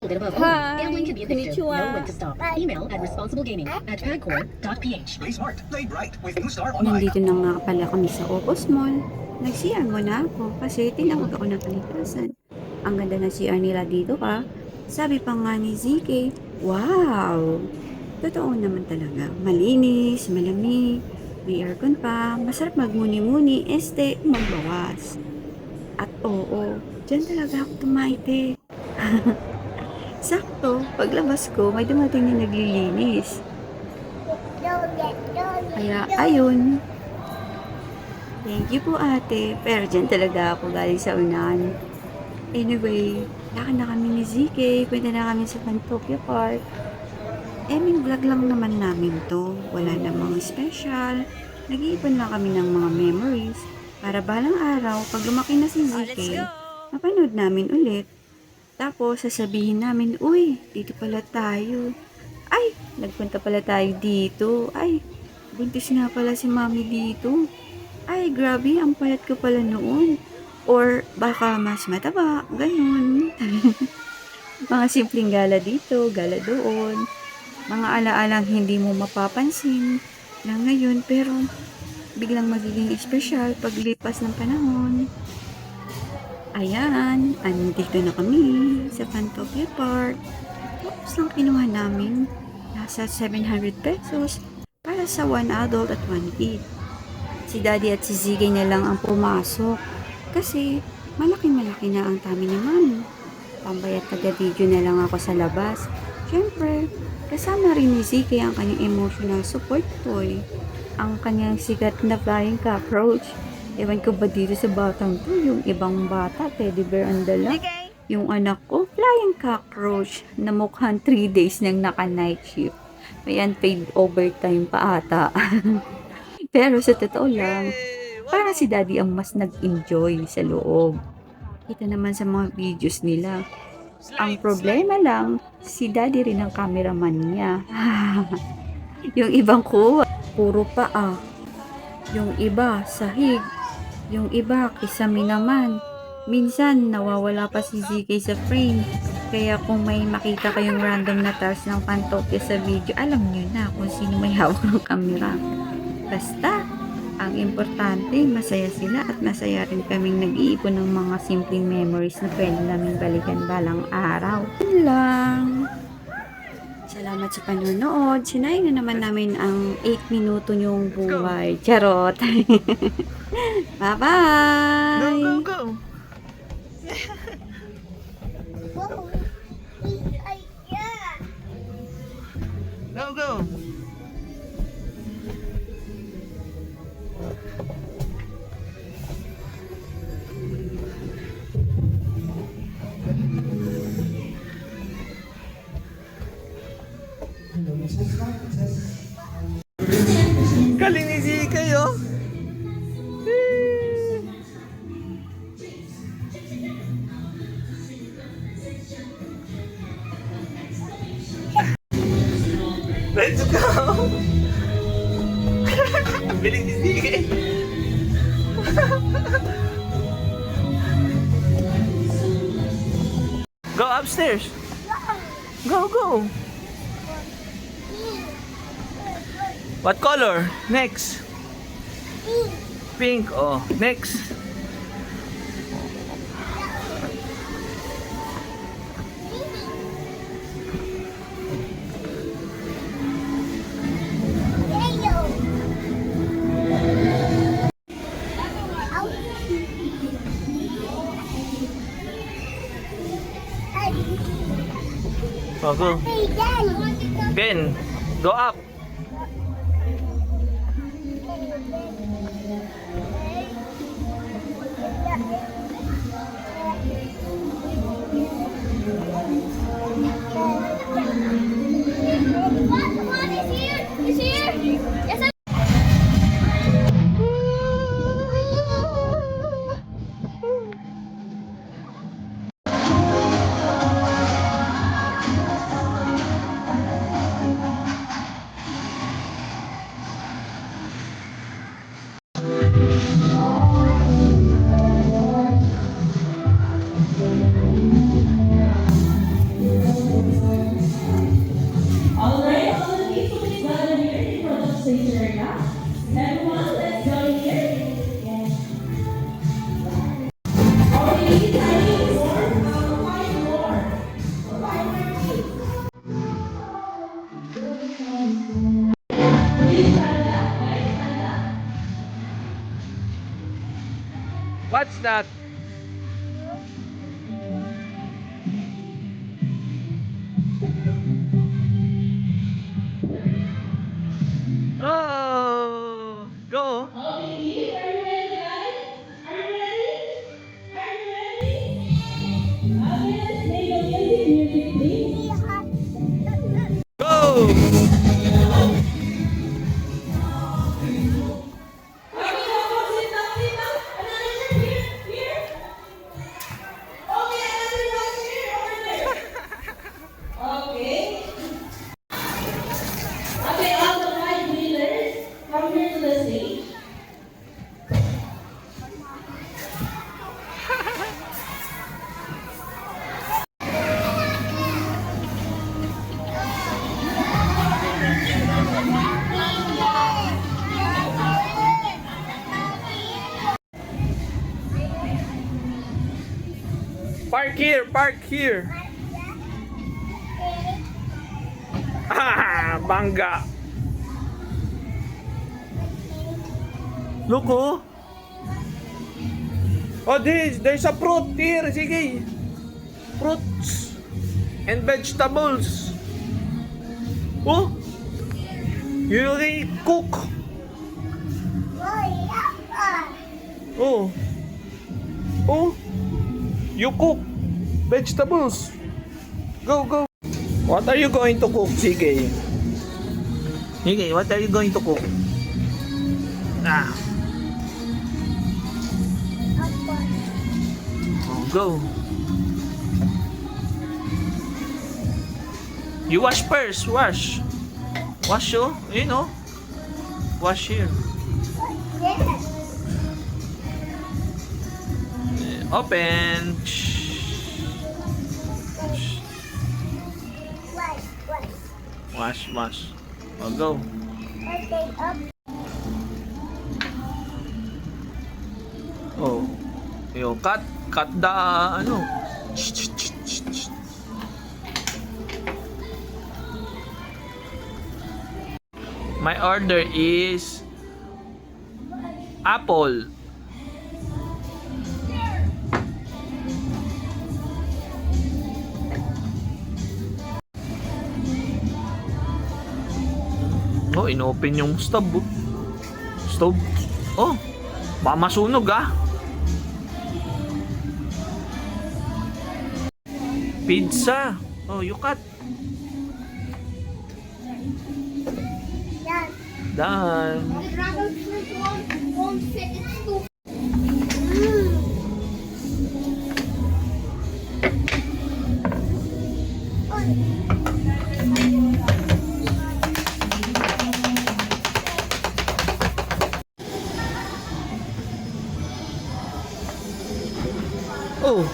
Hi, konnichiwa. Know when to stop. Email at responsiblegaming@pagcore.ph. Play smart. Play bright with New Star Online. Nandito na nga pala kami sa Opus Mall. Nag-CR muna ako kasi tinawag ako ng kalikasan. Ang ganda ng CR nila dito ka. Sabi pa nga ni ZK, wow! Totoo naman talaga. Malinis, malamig, may aircon pa, masarap magmuni-muni, magbawas. At oo, dyan talaga ako tumaite. Sakto, paglabas ko, may dumating na naglilinis. Kaya, ayun. Thank you po ate. Pero dyan talaga ako galing sa unahan. Anyway, lakad na kami ni ZK. Punta na kami sa Pantokyo Park. May vlog lang naman namin to. Wala namang special. Nag-iipon lang kami ng mga memories. Para balang araw, pag lumaki na si ZK, mapanood namin ulit. Tapos, sasabihin namin, uy, dito pala tayo. Ay, nagpunta pala tayo dito. Ay, buntis nga pala si mami dito. Ay, grabe, ang payat ko pala noon. Or, baka mas mataba, ganun. Mga simpleng gala dito, gala doon. Mga alaalang hindi mo mapapansin na ngayon, pero biglang magiging espesyal paglipas ng panahon. Ayan, andito na kami sa Pantokyo Park. Tapos lang kinuha namin, nasa 700 pesos para sa 1 adult at 1 kid. Si Daddy at si Ziggy na lang ang pumasok kasi malaki-malaki na ang tummy ni Mami. Tambay at taga-video na lang ako sa labas. Siyempre, kasama rin ni Ziggy ang kanyang emotional support toy, ang kanyang sikat na flying cockroach. Ewan ko ba dito sa batang to, yung ibang bata, teddy bear ang dala. Yung anak ko, flying cockroach na mukhang 3 days nang naka-night shift. May unpaid overtime pa ata. Pero sa totoo lang, parang si Daddy ang mas nag-enjoy sa loob. Kita naman sa mga videos nila. Ang problema lang, si Daddy rin ang cameraman niya. Yung ibang ko, puro paa. Yung iba, sahig. Yung iba, kisame naman. Minsan, nawawala pa si ZK sa frame. Kaya kung may makita kayong random na task ng Pantokyo sa video, alam nyo na kung sino may hawak ng camera. Basta, ang importante, masaya sila at masaya rin kaming nag-iipon ng mga simpleng memories na pwede namin balikan balang araw. Yun lang. Salamat sa panonood. Sinayin na naman namin ang 8 minuto niyong buhay. Charot! Bye-bye! Go. Go. Galing ni Zika yo. Let's go. Bilis ni Zika. Go upstairs. Go. What color? Next. Pink. Oh, next. Oh, go. Ben, go up. that? Oh, go. Okay, are you ready, guys? Are you ready? Are you ready? Okay, let's play the music, please. Go. Okay, go, sit down, sit down. Another chair here, here. Okay, another one here, over there. Okay. Okay, all the five leaders, come here to the stage. Park here, park here. Ah, bangga. Look, oh. Oh, there's a fruit here. Sige. Fruits and vegetables. Oh, you really cook. Oh. Oh. You cook vegetables. Go, go. What are you going to cook, Sige? Sige, what are you going to cook? Ah. Oh, go. You wash first, wash. Wash you, you know. Wash here. Open. Wash, wash. Oh, go. Oh. Yo, cut the ano. My order is apple. Oh, inopen yung stove. Oh. Stove. Oh, baka masunog ah. Pizza. Oh, you cut. Done. The dragon fruit won't fit. It's too. Oh,